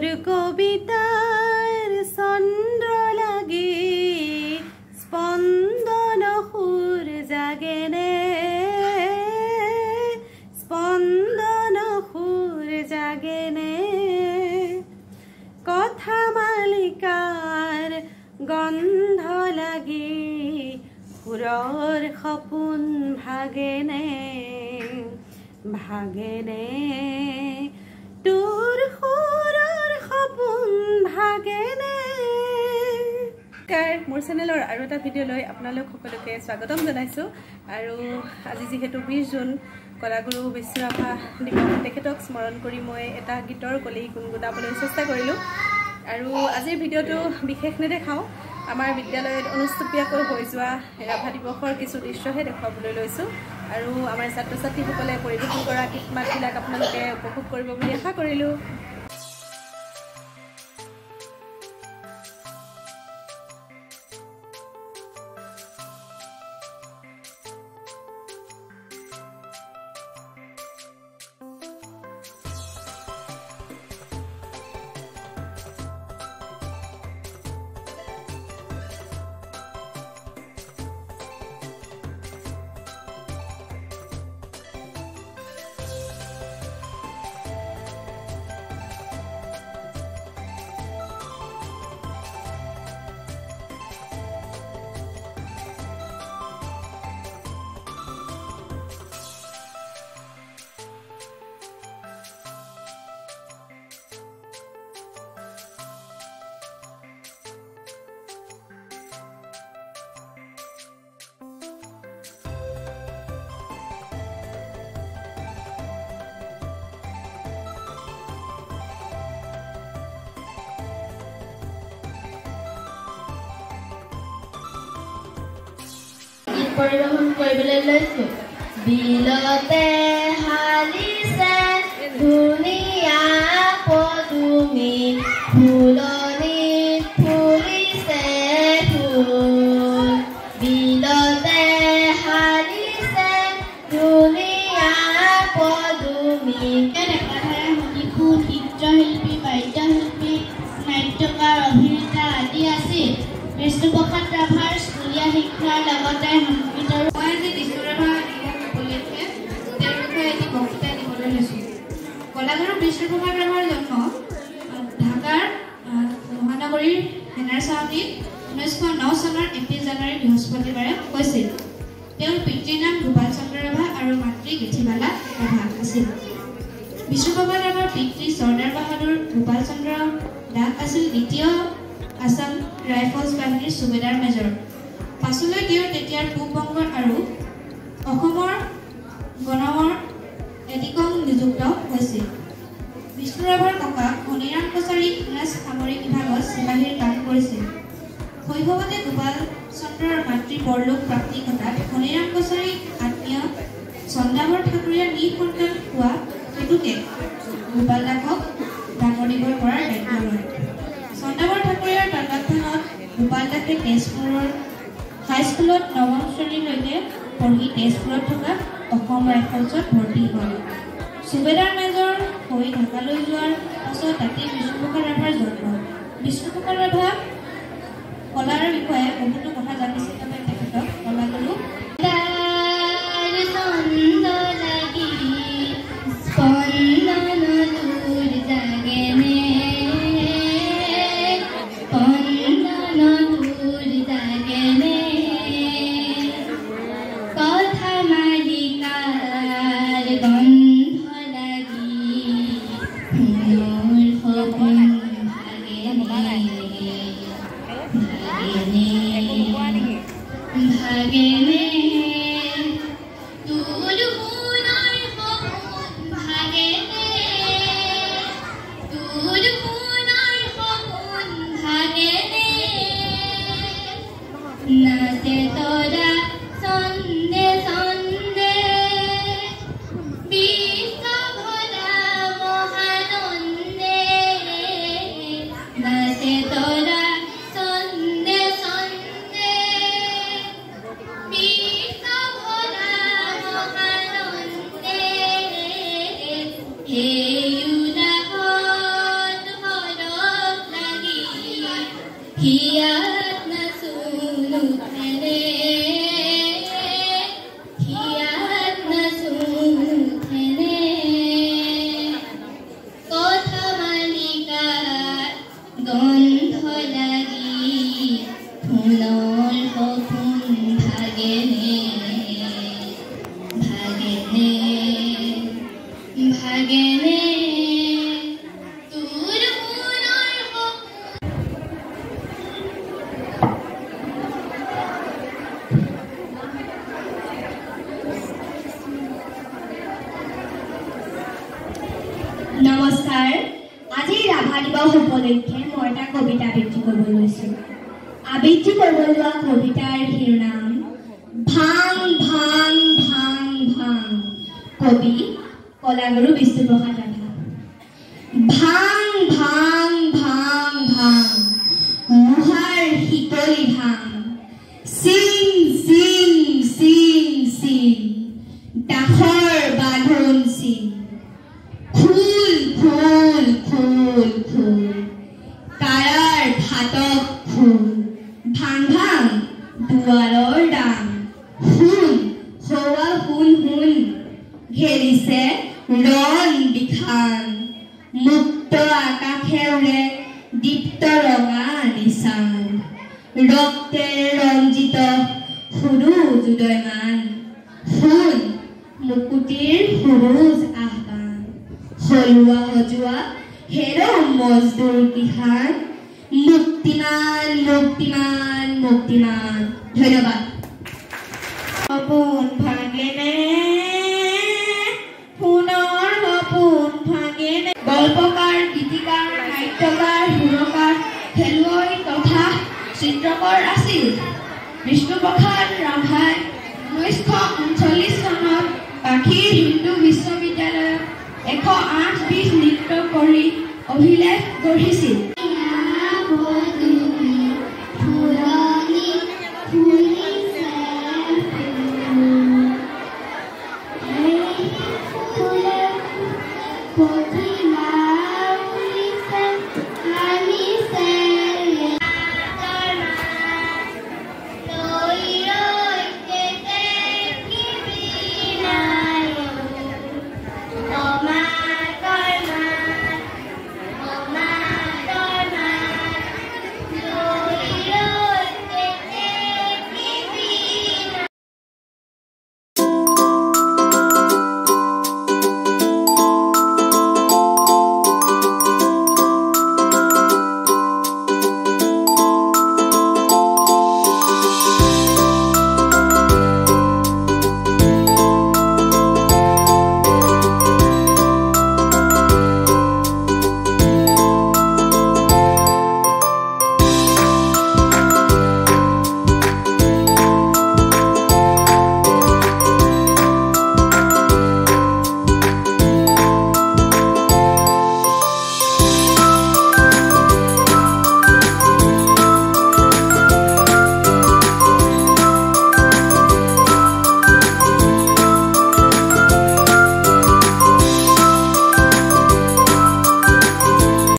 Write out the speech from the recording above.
তোৰ কবিতাৰ চন্দ্ৰ লাগি স্পন্দন সুৰ জাগেনে স্পন্দন সুৰ জাগেনে কথা মালিকাৰ গন্ধ লাগি সুৰৰ সপোন ভাগেনে ভাগেনে তোৰ সুৰৰ সপোন ভাগেনে। মোৰ চেনেলৰ আৰু এটা ভিডিঅ' লৈ আপোনালোক সকলোকে স্বাগতম জনাইছোঁ। আৰু আজি যিহেতু 20 জুন কলাগুৰু বিশ্বৰাভা দিৱস, তেখেতক স্মৰণ কৰি মই এটা গীতৰ কলি গুণগুণাবলৈ চেষ্টা কৰিলোঁ। আৰু আজিৰ ভিডিঅ'টো বিশেষ নেদেখাওঁ, আমাৰ বিদ্যালয়ত অনুষ্ঠিতীয়াকৈ হৈ যোৱা ৰাভা দিৱসৰ কিছু দৃশ্যহে দেখুৱাবলৈ লৈছোঁ। আৰু আমাৰ ছাত্ৰ ছাত্ৰীসকলে পৰিৱেশন কৰা গীত মাতবিলাক আপোনালোকে উপভোগ কৰিব বুলি আশা কৰিলোঁ। পৰিৱেশন কৰিবলৈ লৈছোঁ। বিলতে হালিছে ধুনীয়া পদুমী, ফুলনিত ফুলিছে ফুল। বিলতে হালিছে ধুনীয়া পদুমী। ডেকাধাৰা শিশু চিত্ৰশিল্পী, বাদ্যশিল্পী, নাট্যকাৰ, অভিনেতা আদি আছিল। বিষ্ণুপ্ৰসাদ ৰাভাৰ স্কুলীয়া শিক্ষাৰ লগতে সংগীতৰ মই আজি বিষ্ণুৰাভা দিৱস উপলক্ষে তেওঁৰ বিষয়ে এটি বক্তৃতা দিবলৈ লৈছোঁ। কলাগুৰু বিষ্ণুপ্ৰসাদ ৰাভাৰ জন্ম ঢাকাৰ মহানগৰীৰ হেনাৰ চাউনীত 1909 চনৰ 1 জানুৱাৰী বৃহস্পতিবাৰে হৈছিল। তেওঁৰ পিতৃৰ নাম গোপাল চন্দ্ৰ ৰাভা আৰু মাতৃ গেথিবালা ৰাভা আছিল। বিষ্ণুপ্ৰসাদ ৰাভাৰ পিতৃ চৰ্দাৰ বাহাদুৰ গোপাল চন্দ্ৰ দাস আছিল দ্বিতীয় আছাম ৰাইফলছ বাহিনীৰ সুবেদাৰ মেজৰ। পাছলৈ তেওঁ তেতিয়াৰ পূব বংগৰ আৰু অসমৰ গণমৰ এডিকং নিযুক্ত হৈছিল। বিষ্ণু ৰাভাৰ ককা মণিৰাম কছাৰী ইংৰাজ সামৰিক বিভাগত চিপাহীৰ কাম কৰিছিল। শৈশৱতে গোপাল চন্দ্ৰৰ মাতৃ পৰলোক প্ৰাপ্তি ঘটাত মণিৰাম কছাৰীৰ আত্মীয় চন্দাবৰ ঠাকুৰীয়া নিঃসন্তান হোৱা হেতুকে গোপাল দাসক ডাঙৰ দীঘল কৰাৰ দায়িত্ব লয়। চন্দাবৰ ঠাকুৰীয়াৰ তত্বাৱধানত গোপাল দাসে তেজপুৰৰ হাইস্কুলত 9ম শ্ৰেণীলৈকে পঢ়ি তেজপুৰত থকা অসম ৰাইফলছত ভৰ্তি হয়। সুবেদাৰ মেজৰ হৈ ঢাকালৈ যোৱাৰ পাছত তাতেই বিষ্ণুপ্ৰসাদ ৰাভাৰ জন্ম। বিষ্ণুপ্ৰসাদ ৰাভা কলাৰ বিষয়ে বহুতো কথা জানিছিল বাবে তেখেতক কলাগুৰু হিয়াত নাচোন উঠেনে হিয়াত নাচোন উঠেনে কথা মালিকাত গন্ধ লাগি ফুলৰ সপোন ভাগেনে ভাগেনে ভাগেনে তোৰ মনৰ সপোন। নমস্কাৰ, আজি ৰাভা দিৱস উপলক্ষে মই এটা কবিতা আবৃত্তি কৰিব লৈছোঁ। আবৃত্তি কৰিব লোৱা কবিতাৰ শিৰোনাম ভাং ভাং ভাং ভাং। কবি কলাগুৰু বিষ্ণুপ্ৰসাদ ৰাভা। ভাং ভাং ভাং ভাং লোহাৰ শিকলি ভাং চিং চিং চিং চিং ডাখৰ বান্ধোন চিং খুল খুল খুল খুল তাৰাৰ ভাতক খুল ভাং ভাং দুৱাৰৰ দাম শুন সৌৱা শুন শুন ঘেৰিছে ৰণ দিখান মুক্ত আকাশে উৰে দীপ্ত ৰঙা নিচান ৰক্তেৰে ৰঞ্জিত সুৰুজ উদয়মান শুন মুকুটিৰ সুৰুজ আহ্বান হলুৱা সজোৱা হেৰ মজদুৰ কিষাণ মুক্তিমান মুক্তিমান মুক্তিমান। ধন্যবাদ। সপোন ভাগেনে সোণৰ সপোন ভাগেনে গল্পকাৰ গীতিকাৰ নাট্যকাৰ সুৰকাৰ খেলুৱৈ তথা চিত্ৰকৰ আছিল বিষ্ণুপ্ৰসাদ ৰাভাই 1939 চনত কাশীৰ হিন্দু বিশ্ববিদ্যালয়ত 108 বিধ নৃত্য কৰি অভিলেখ গঢ়িছিল।